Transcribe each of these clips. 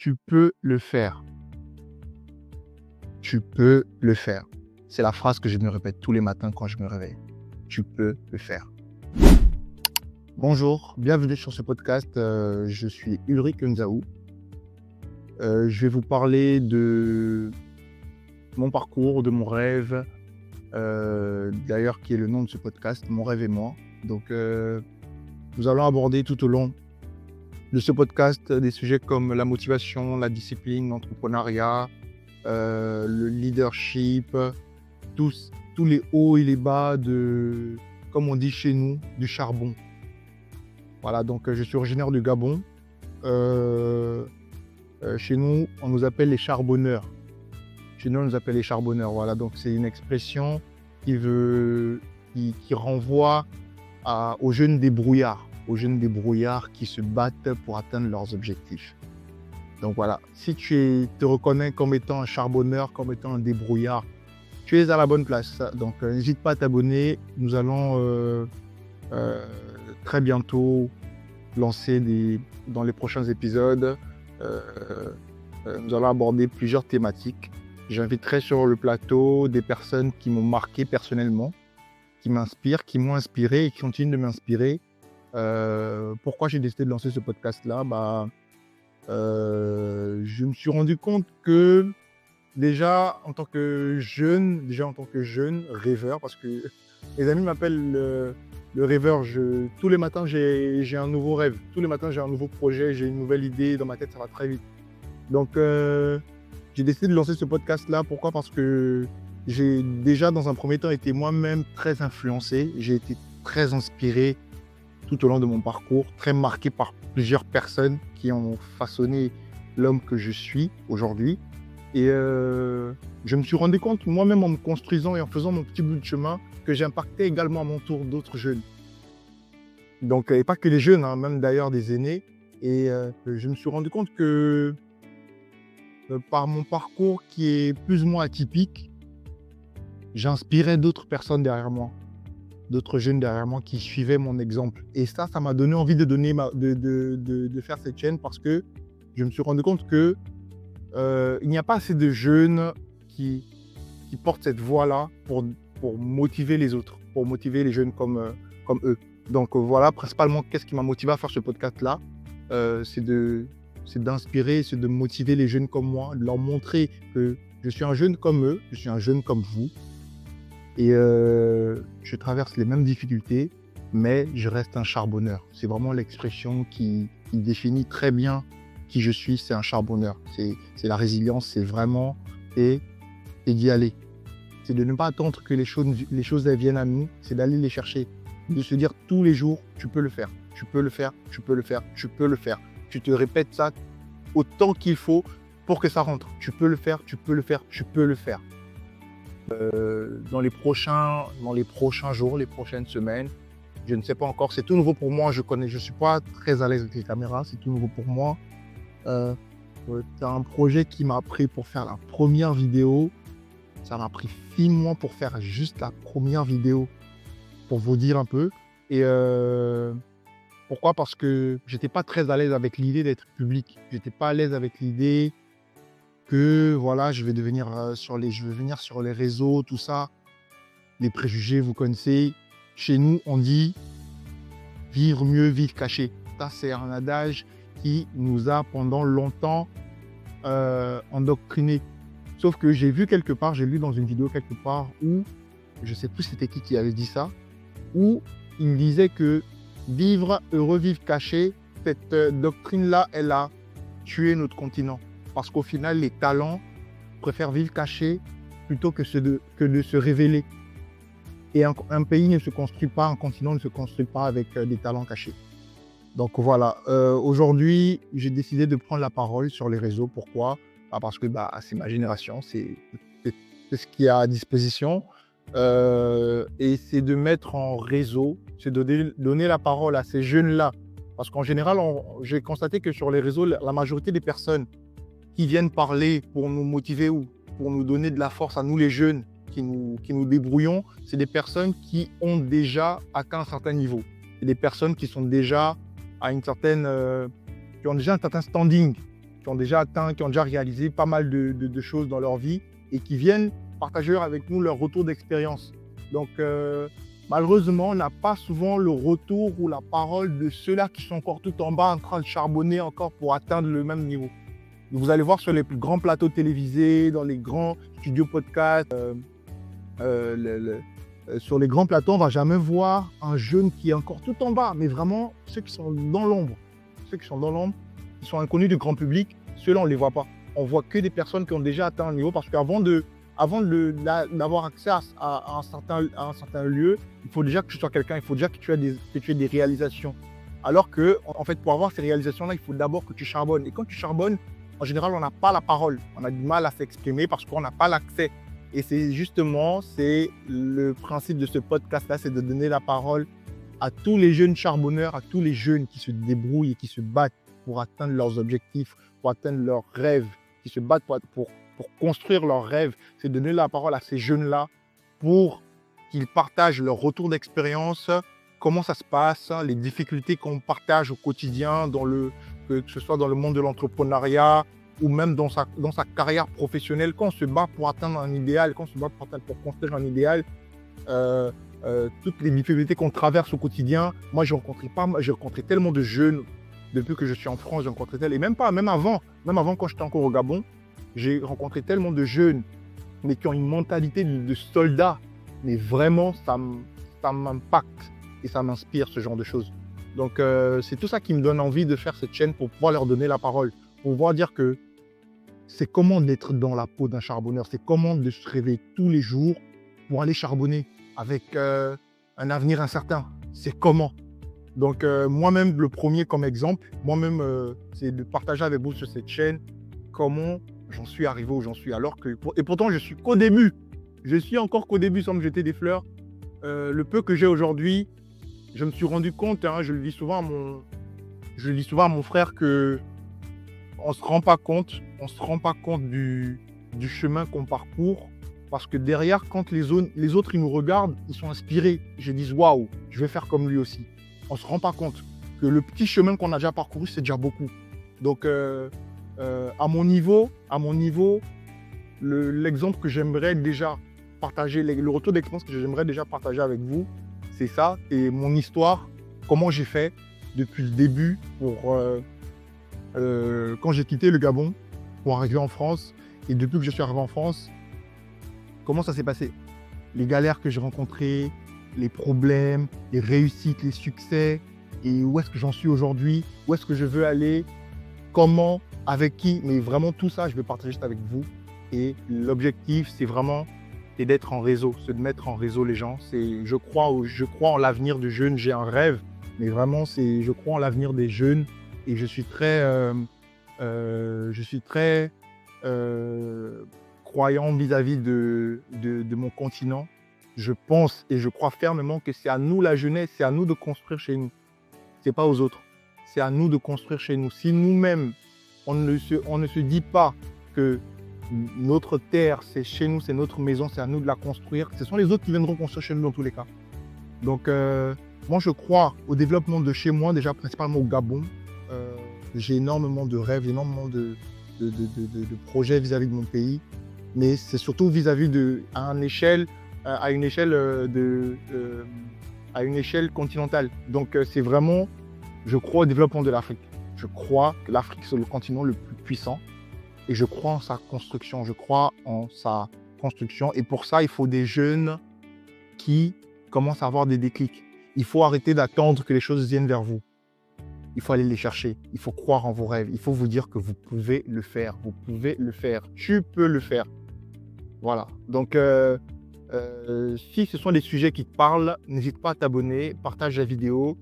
Tu peux le faire. Tu peux le faire. C'est la phrase que je me répète tous les matins quand je me réveille. Tu peux le faire. Bonjour, bienvenue sur ce podcast. Je suis Ulrich Nzaou. Je vais vous parler de mon parcours, de mon rêve, d'ailleurs qui est le nom de ce podcast, Mon rêve et moi. Donc, nous allons aborder tout au long de ce podcast des sujets comme la motivation, la discipline, l'entrepreneuriat, le leadership, tous les hauts et les bas de, comme on dit chez nous, du charbon. Voilà, donc je suis originaire du Gabon. Chez nous, on nous appelle les charbonneurs. Voilà, donc c'est une expression qui renvoie aux jeunes débrouillards, qui se battent pour atteindre leurs objectifs. Donc voilà, si tu te reconnais comme étant un charbonneur, comme étant un débrouillard, tu es à la bonne place. Donc n'hésite pas à t'abonner. Nous allons très bientôt lancer dans les prochains épisodes, nous allons aborder plusieurs thématiques. J'inviterai sur le plateau des personnes qui m'ont marqué personnellement, qui m'inspirent, qui m'ont inspiré et qui continuent de m'inspirer. Pourquoi j'ai décidé de lancer ce podcast-là? Je me suis rendu compte que déjà en tant que jeune rêveur, parce que mes amis m'appellent le rêveur. Tous les matins, j'ai un nouveau rêve. Tous les matins, j'ai un nouveau projet, j'ai une nouvelle idée. Dans ma tête, ça va très vite. Donc, j'ai décidé de lancer ce podcast-là. Pourquoi? Parce que j'ai déjà, dans un premier temps, été moi-même très influencé. J'ai été très inspiré tout au long de mon parcours, très marqué par plusieurs personnes qui ont façonné l'homme que je suis aujourd'hui. Et je me suis rendu compte, moi-même, en me construisant et en faisant mon petit bout de chemin, que j'impactais également à mon tour d'autres jeunes. Donc, et pas que les jeunes, même d'ailleurs des aînés. Et je me suis rendu compte que par mon parcours qui est plus ou moins atypique, j'inspirais d'autres personnes derrière moi, d'autres jeunes derrière moi qui suivaient mon exemple. Et ça m'a donné envie de faire cette chaîne, parce que je me suis rendu compte que il n'y a pas assez de jeunes qui portent cette voie-là pour motiver les autres, pour motiver les jeunes comme eux. Donc voilà, principalement, qu'est-ce qui m'a motivé à faire ce podcast-là, c'est d'inspirer, c'est de motiver les jeunes comme moi, de leur montrer que je suis un jeune comme eux, je suis un jeune comme vous. Et je traverse les mêmes difficultés, mais je reste un charbonneur. C'est vraiment l'expression qui définit très bien qui je suis, c'est un charbonneur. C'est la résilience, c'est vraiment et d'y aller. C'est de ne pas attendre que les choses elles viennent à nous, c'est d'aller les chercher. De se dire tous les jours, tu peux le faire, tu peux le faire, tu peux le faire, tu peux le faire. Tu te répètes ça autant qu'il faut pour que ça rentre. Tu peux le faire, tu peux le faire, tu peux le faire. Dans les prochains jours, les prochaines semaines, je ne sais pas encore, c'est tout nouveau pour moi, je suis pas très à l'aise avec les caméras, c'est tout nouveau pour moi. C'est un projet qui m'a pris pour faire la première vidéo. Ça m'a pris 6 mois pour faire juste la première vidéo, pour vous dire un peu. Et pourquoi? Parce que j'étais pas très à l'aise avec l'idée d'être public. J'étais pas à l'aise avec l'idée que voilà, je vais venir sur les réseaux, tout ça. Les préjugés, vous connaissez. Chez nous, on dit vivre mieux, vivre caché. Ça, c'est un adage qui nous a pendant longtemps endoctrinés. Sauf que j'ai lu dans une vidéo quelque part où, je sais plus c'était qui avait dit ça, où il disait que vivre heureux, vivre caché, cette doctrine-là, elle a tué notre continent. Parce qu'au final, les talents préfèrent vivre cachés plutôt que de se révéler. Et un pays ne se construit pas, un continent ne se construit pas avec des talents cachés. Donc voilà, aujourd'hui, j'ai décidé de prendre la parole sur les réseaux. Pourquoi? Parce que c'est ma génération, c'est ce qu'il y a à disposition. Et c'est de mettre en réseau, c'est de donner la parole à ces jeunes-là. Parce qu'en général, j'ai constaté que sur les réseaux, la majorité des personnes qui viennent parler pour nous motiver ou pour nous donner de la force à nous les jeunes qui nous débrouillons, c'est des personnes qui ont déjà atteint un certain niveau. C'est des personnes qui sont déjà qui ont déjà un certain standing. qui ont déjà atteint, qui ont déjà réalisé pas mal de choses dans leur vie et qui viennent partager avec nous leur retour d'expérience. Donc, malheureusement, on n'a pas souvent le retour ou la parole de ceux-là qui sont encore tout en bas en train de charbonner encore pour atteindre le même niveau. Vous allez voir sur les plus grands plateaux télévisés, dans les grands studios podcasts, sur les grands plateaux, on ne va jamais voir un jeune qui est encore tout en bas, mais vraiment ceux qui sont dans l'ombre. Ceux qui sont dans l'ombre, qui sont inconnus du grand public, ceux-là, on ne les voit pas. On voit que des personnes qui ont déjà atteint un niveau parce qu'avant d'avoir accès à un certain lieu, il faut déjà que tu sois quelqu'un, il faut déjà que tu aies des réalisations. Alors que, en fait, pour avoir ces réalisations-là, il faut d'abord que tu charbonnes. Et quand tu charbonnes, en général, on n'a pas la parole. On a du mal à s'exprimer parce qu'on n'a pas l'accès. Et c'est le principe de ce podcast-là, c'est de donner la parole à tous les jeunes charbonneurs, à tous les jeunes qui se débrouillent et qui se battent pour atteindre leurs objectifs, pour atteindre leurs rêves, qui se battent pour construire leurs rêves. C'est donner la parole à ces jeunes-là pour qu'ils partagent leur retour d'expérience, comment ça se passe, les difficultés qu'on partage au quotidien, que ce soit dans le monde de l'entrepreneuriat ou même dans sa carrière professionnelle, quand on se bat pour atteindre un idéal, quand on se bat pour construire un idéal, toutes les difficultés qu'on traverse au quotidien. Moi, j'ai rencontré tellement de jeunes depuis que je suis en France, et même avant quand j'étais encore au Gabon, j'ai rencontré tellement de jeunes, mais qui ont une mentalité de soldat. Mais vraiment, ça m'impacte et ça m'inspire, ce genre de choses. Donc, c'est tout ça qui me donne envie de faire cette chaîne pour pouvoir leur donner la parole, pour pouvoir dire que c'est comment d'être dans la peau d'un charbonneur, c'est comment de se réveiller tous les jours pour aller charbonner avec un avenir incertain. C'est comment. Donc, moi-même, le premier comme exemple, c'est de partager avec vous sur cette chaîne comment j'en suis arrivé où j'en suis. Et pourtant, je suis qu'au début. Je suis encore qu'au début sans me jeter des fleurs. Le peu que j'ai aujourd'hui, je me suis rendu compte, je le dis souvent à mon frère, que on ne se rend pas compte du chemin qu'on parcourt. Parce que derrière, quand les autres ils nous regardent, ils sont inspirés. Ils se disent waouh, je vais faire comme lui aussi. On ne se rend pas compte que le petit chemin qu'on a déjà parcouru, c'est déjà beaucoup. Donc, à mon niveau, l'exemple que j'aimerais déjà partager, le retour d'expérience que j'aimerais déjà partager avec vous, c'est ça. Et mon histoire, comment j'ai fait depuis le début quand j'ai quitté le Gabon pour arriver en France. Et depuis que je suis arrivé en France, comment ça s'est passé? Les galères que j'ai rencontrées, les problèmes, les réussites, les succès, et où est-ce que j'en suis aujourd'hui, où est-ce que je veux aller, comment, avec qui, mais vraiment tout ça, je vais partager ça avec vous. Et l'objectif, c'est d'être en réseau, c'est de mettre en réseau les gens. Je crois en l'avenir des jeunes, j'ai un rêve, mais vraiment, je crois en l'avenir des jeunes, et je suis très croyant vis-à-vis de mon continent. Je pense et je crois fermement que c'est à nous, la jeunesse, c'est à nous de construire chez nous. C'est pas aux autres. C'est à nous de construire chez nous. Si nous-mêmes, on ne se dit pas que notre terre, c'est chez nous, c'est notre maison, c'est à nous de la construire, ce sont les autres qui viendront construire chez nous dans tous les cas. Donc, moi, je crois au développement de chez moi, déjà principalement au Gabon. J'ai énormément de rêves, énormément de projets vis-à-vis de mon pays. Mais c'est surtout vis-à-vis à une échelle continentale. Donc c'est vraiment, je crois au développement de l'Afrique. Je crois que l'Afrique c'est le continent le plus puissant et je crois en sa construction. Et pour ça, il faut des jeunes qui commencent à avoir des déclics. Il faut arrêter d'attendre que les choses viennent vers vous. Il faut aller les chercher. Il faut croire en vos rêves. Il faut vous dire que vous pouvez le faire. Vous pouvez le faire. Tu peux le faire. Voilà. Donc, si ce sont des sujets qui te parlent, n'hésite pas à t'abonner, partage la vidéo.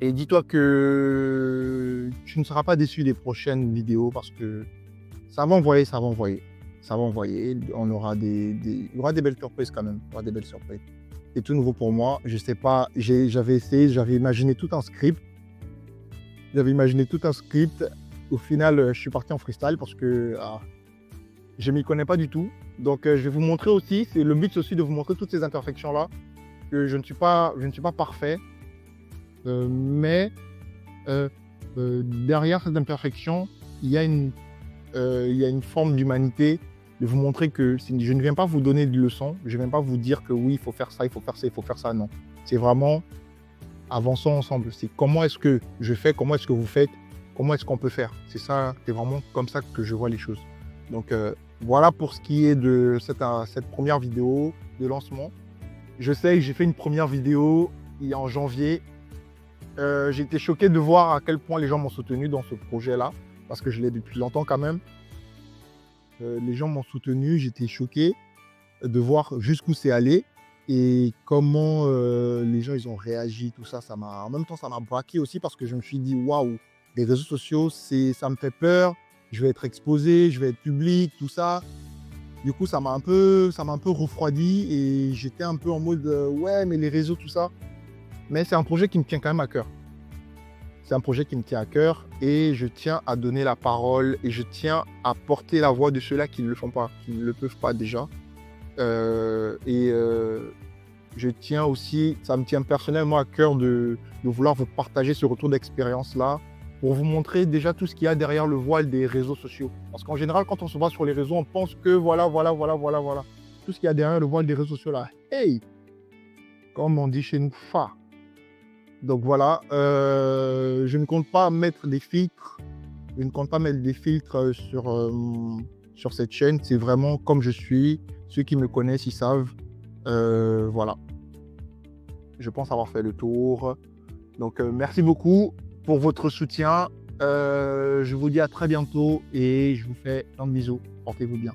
Et dis-toi que tu ne seras pas déçu des prochaines vidéos parce que ça va envoyer. On aura il y aura des belles surprises quand même. Il y aura des belles surprises. C'est tout nouveau pour moi. Je sais pas, j'avais imaginé tout un script. Au final, je suis parti en freestyle parce que je ne m'y connais pas du tout. Donc, je vais vous montrer aussi, le but c'est aussi de vous montrer toutes ces imperfections-là, que je ne suis pas parfait. Mais derrière cette imperfection, il y a une forme d'humanité, de vous montrer que je ne viens pas vous donner de leçons, je ne viens pas vous dire que oui, il faut faire ça, il faut faire ça, il faut faire ça, non. C'est vraiment avançons ensemble. C'est comment est-ce que je fais, comment est-ce que vous faites, comment est-ce qu'on peut faire. C'est ça, c'est vraiment comme ça que je vois les choses. Donc voilà pour ce qui est de cette première vidéo de lancement. Je sais que j'ai fait une première vidéo en janvier. J'ai été choqué de voir à quel point les gens m'ont soutenu dans ce projet-là, parce que je l'ai depuis longtemps quand même. Les gens m'ont soutenu, j'étais choqué de voir jusqu'où c'est allé et comment les gens ils ont réagi, tout ça. En même temps, ça m'a braqué aussi parce que je me suis dit, waouh, les réseaux sociaux, ça me fait peur, je vais être exposé, je vais être public, tout ça. Du coup, ça m'a un peu refroidi et j'étais un peu en mode, ouais, mais les réseaux, tout ça. Mais c'est un projet qui me tient quand même à cœur. C'est un projet qui me tient à cœur et je tiens à donner la parole et je tiens à porter la voix de ceux-là qui ne le font pas, qui ne le peuvent pas déjà. Je tiens aussi, ça me tient personnellement à cœur de vouloir vous partager ce retour d'expérience-là pour vous montrer déjà tout ce qu'il y a derrière le voile des réseaux sociaux. Parce qu'en général, quand on se voit sur les réseaux, on pense que voilà. Tout ce qu'il y a derrière le voile des réseaux sociaux là. Hey! Comme on dit chez nous, fa! Donc voilà, je ne compte pas mettre des filtres. Je ne compte pas mettre des filtres sur cette chaîne. C'est vraiment comme je suis. Ceux qui me connaissent, ils savent. Voilà. Je pense avoir fait le tour. Donc merci beaucoup pour votre soutien. Je vous dis à très bientôt et je vous fais plein de bisous. Portez-vous bien.